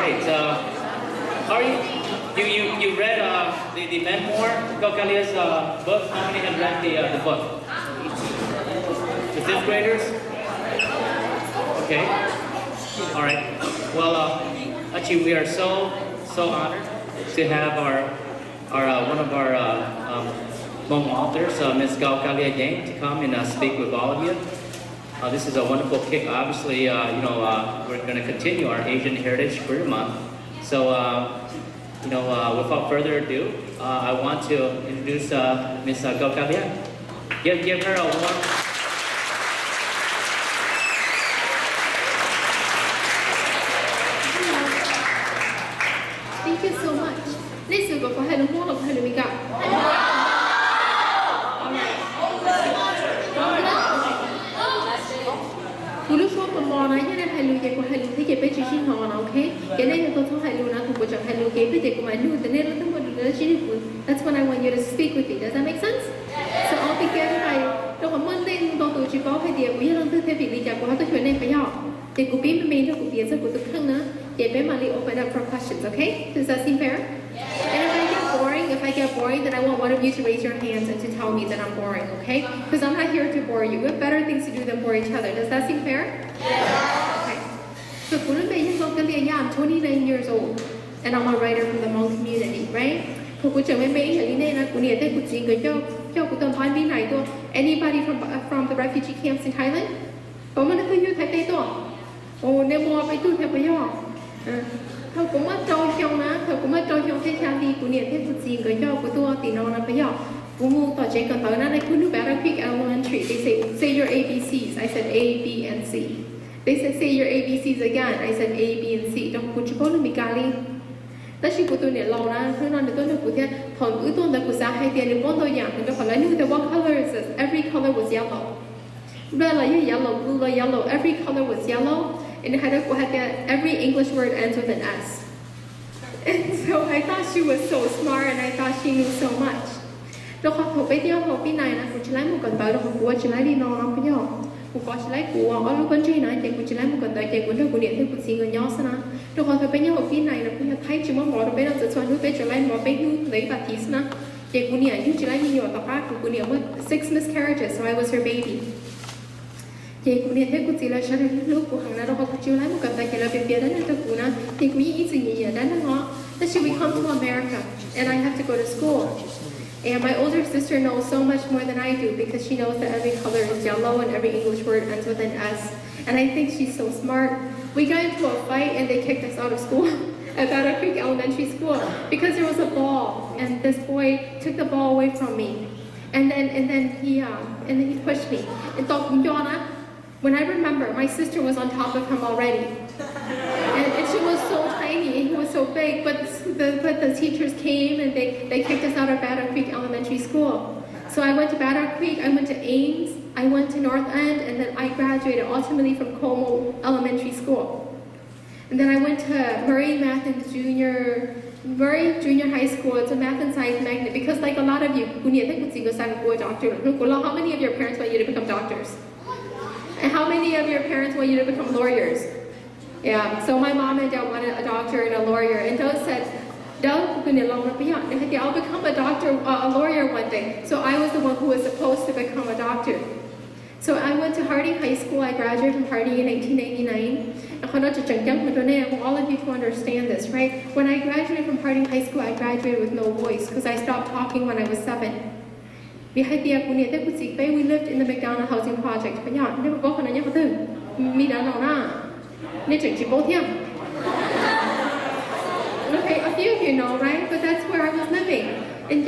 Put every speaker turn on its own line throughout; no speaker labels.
great. How are you? You read the memoir, Kao Ka Lia's book? How many have read the book? The fifth graders? Okay. All right. Well, actually, we are so honored to have our one of our Hmong authors, Ms. Kao Ka Lia Yang, to come and speak with all of you. This is a wonderful kick. Obviously, we're going to continue our Asian Heritage Career Month. So, without further ado, I want to introduce Ms. Kao Ka Lia. Give her a warm.
Thank you so much. ในสื่อก็ขอให้ลุงพ่อขอให้ลุงมิกะคุณลูกชอบคนมอนะยังได้ให้ลุงเก็บก็ให้ลุงที่เก็บไปชิ้นหอนะโอเคแกได้ยังตัวท้องให้ลุงนะคุณก็จะให้ลุงเก็บไปเด็กก็มาดูแต่เนี่ยเราต้องมาดูแล้วชิ้นคุณ That's when I want you to speak with me. Does that make sense? So all together ไปเราก็มั่นเล่นตัวตัวจีบอให้เดียวกูยังต้องตื้อเทปิลีจากกูให้ตัวช่วยในขยะเด็กกูปีมันมีเท่ากูเปลี่ยนสักกูตัวครึ่งนะเก็บไปมาลี open up for questions. Okay? Does that seem fair? And if I get boring, then I want one of you to raise your hands and to tell me that I'm boring, okay? Because I'm not here to bore you. We have better things to do than bore each other. Does that seem fair? Yeah. Okay. So I'm 29 years old, and I'm a writer from the Hmong community, right? Anybody from the refugee camps in Thailand? Thầu cũng mất trâu trong ná, thầu cũng mất trâu trong thế cha đi của niệm thế Phật gì người cho của tôi thì nó phải học. Cũng mua tỏ chế còn tới nó đây cũng nước Battle Creek Elementary. They say your ABCs. I said A, B, and C. They said say your ABCs again. I said A, B, and C. Trong của chúng tôi là Mikali. Tất nhiên của tôi niệm lâu na, thứ non tôi được của thế. Thầu cứ tôi là của xã hay tiền được bốn tôi dạng thì tôi phải lấy nước the what color is this? Every color was yellow. Red là yellow, blue là yellow. Every color was yellow. And every English word ends with an S. And so I thought she was so smart and I thought she knew so much. Rồi họ thuộc video họ bên này là chỉ lấy một cần tới rồi họ chỉ lấy đi nó lắm bây giờ. Họ có chỉ lấy của ở lúc con chơi này thì chỉ lấy một cần tới thì cũng được của điện thì cũng chỉ người nhau sana. Rồi họ thuộc video họ bên này là bây giờ thấy chỉ muốn bỏ được bên đó chỉ lúc bên chỉ lấy bỏ bên lấy và tí sana. Thì của điện chỉ lấy nhiều tập phát của điện mất 6 miscarriages, so I was her baby. Thì cũng nhận thấy cô chỉ là sao được lúc của hàng nào đâu họ chưa lấy một cần tài cái là việc đó nên tôi cũng nói thì cũng ý gì nhỉ đó nó that she we come to America and I have to go to school and my older sister knows so much more than I do because she knows that every color is yellow and every English word ends with an S and I think she's so smart. We got into a fight and they kicked us out of school at Battle Creek Elementary School because there was a ball and this boy took the ball away from me and then he pushed me and thought when I remember, my sister was on top of him already. And she was so tiny and he was so big, but the teachers came and they kicked us out of Battle Creek Elementary School. So I went to Battle Creek, I went to Ames, I went to North End, and then I graduated ultimately from Como Elementary School. And then I went to Murray Junior High School. It's a math and science magnet because like a lot of you, how many of your parents want you to become doctors? And how many of your parents want you to become lawyers? Yeah, so my mom and dad wanted a doctor and a lawyer. And Doug said, I'll become a lawyer one day. So I was the one who was supposed to become a doctor. So I went to Harding High School. I graduated from Harding in 1989. And all of you to understand this, right? When I graduated from Harding High School, I graduated with no voice because I stopped talking when I was 7. We lived in the McDonald housing project. Okay, a few of you know, right? But that's where I was living. And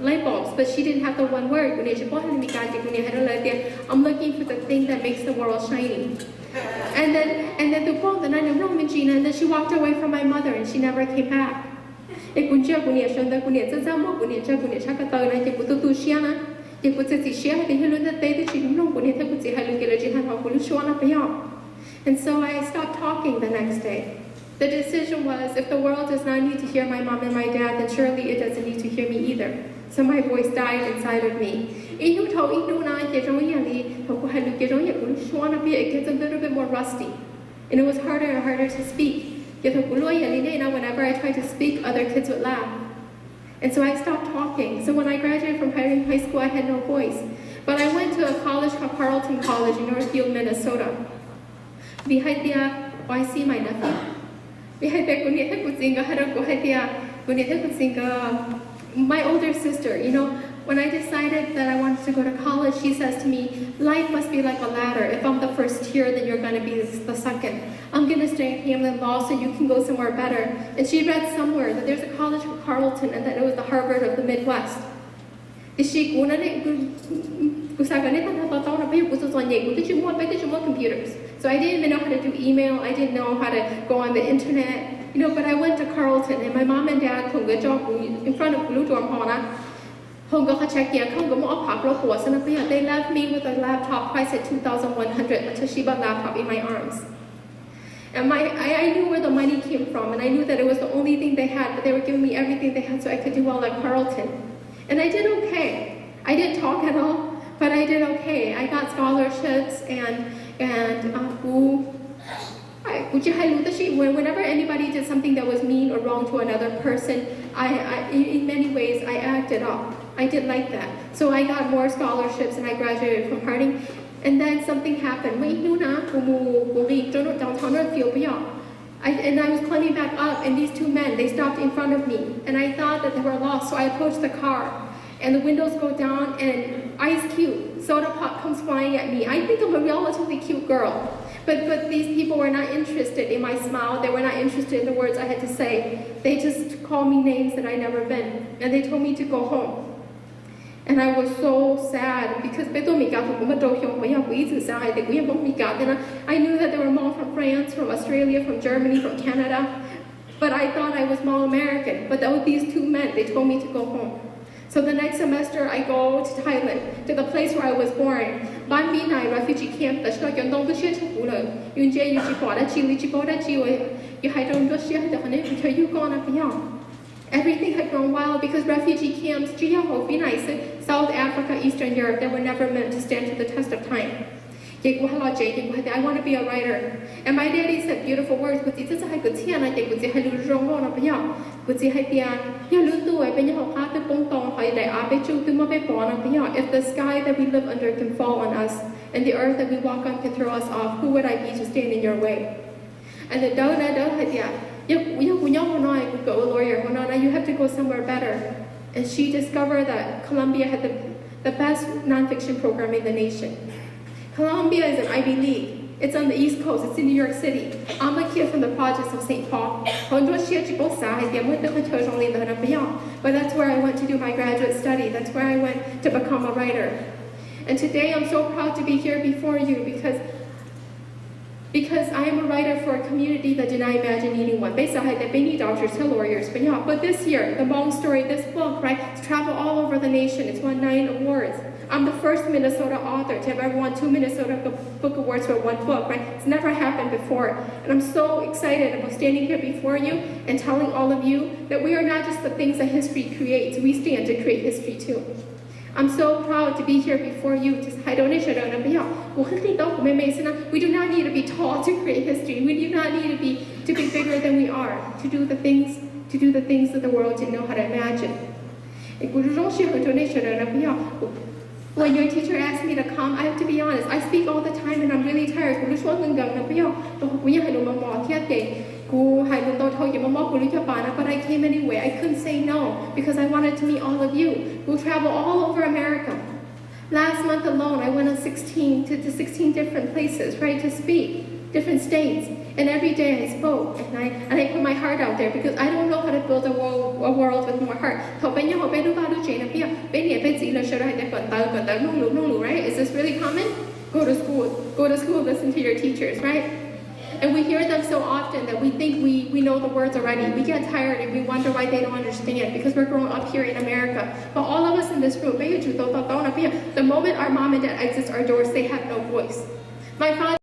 light bulbs, but she didn't have the one word. I'm looking for the thing that makes the world shiny. And then she walked away from my mother and she never came back. If you share and so I stopped talking the next day. The decision was, if the world does not need to hear my mom and my dad, then surely it doesn't need to hear me either. So my voice died inside of me. It gets a little bit more rusty. And it was harder and harder to speak. Whenever I tried to speak, other kids would laugh. And so I stopped talking. So when I graduated from high school, I had no voice. But I went to a college called Carleton College in Northfield, Minnesota. Behind there, I see my nephew. Behind there, my older sister, when I decided that I wanted to go to college, she says to me, life must be like a ladder. If I'm the first here, then you're going to be the second. I'm going to stay in Hamlin Law so you can go somewhere better. And she read somewhere that there's a college called Carleton and that it was the Harvard of the Midwest. Computers. So I didn't even know how to do email. I didn't know how to go on the internet. But I went to Carleton and my mom and dad took a job in front of Blue Dorm Hall. They left me with a laptop priced at $2,100, a Toshiba laptop in my arms. And I knew where the money came from, and I knew that it was the only thing they had, but they were giving me everything they had so I could do well at Carleton. And I did okay. I didn't talk at all, but I did okay. I got scholarships whenever anybody did something that was mean or wrong to another person, in many ways, I acted up. I did like that. So I got more scholarships and I graduated from Harding. And then something happened. And I was climbing back up and these two men, they stopped in front of me. And I thought that they were lost, so I approached the car. And the windows go down and Ice Cube, soda pop comes flying at me. I think I'm a relatively cute girl. But these people were not interested in my smile. They were not interested in the words I had to say. They just called me names that I'd never been. And they told me to go home. And I was so sad because I knew that there were moms from France, from Australia, from Germany, from Canada. But I thought I was more American. But these two men, they told me to go home. So the next semester, I go to Thailand, to the place where I was born. Ban Mi Nai refugee camp, everything had gone wild because refugee camps, South Africa, Eastern Europe, they were never meant to stand to the test of time. I want to be a writer. And my daddy said beautiful words, if the sky that we live under can fall on us, and the earth that we walk on can throw us off, who would I be to stand in your way? And the go a lawyer, you have to go somewhere better. And she discovered that Columbia had the best nonfiction program in the nation. Columbia is an Ivy League. It's on the East Coast. It's in New York City. I'm a kid from the projects of St. Paul. But that's where I went to do my graduate study. That's where I went to become a writer. And today I'm so proud to be here before you because I am a writer for a community that did not imagine needing one. Basically, they need doctors to lawyers. But this year, the long story, this book, right, it's traveled all over the nation. It's won 9 awards. I'm the first Minnesota author to have ever won 2 Minnesota Book Awards for one book, right? It's never happened before. And I'm so excited about standing here before you and telling all of you that we are not just the things that history creates. We stand to create history too. I'm so proud to be here before you. We do not need to be tall to create history. We do not need to be bigger than we are, to do the things that the world didn't know how to imagine. When your teacher asked me to come, I have to be honest, I speak all the time and I'm really tired. But I came anyway. I couldn't say no because I wanted to meet all of you. We'll travel all over America. Last month alone, I went on 16 different places, right, to speak, different states. And every day I spoke and I put my heart out there because I don't know how to build a world with more heart. Right? Is this really common? Go to school, listen to your teachers, right? And we hear them so often that we think we know the words already. We get tired and we wonder why they don't understand because we're growing up here in America. But all of us in this room, the moment our mom and dad exit our doors, they have no voice. My father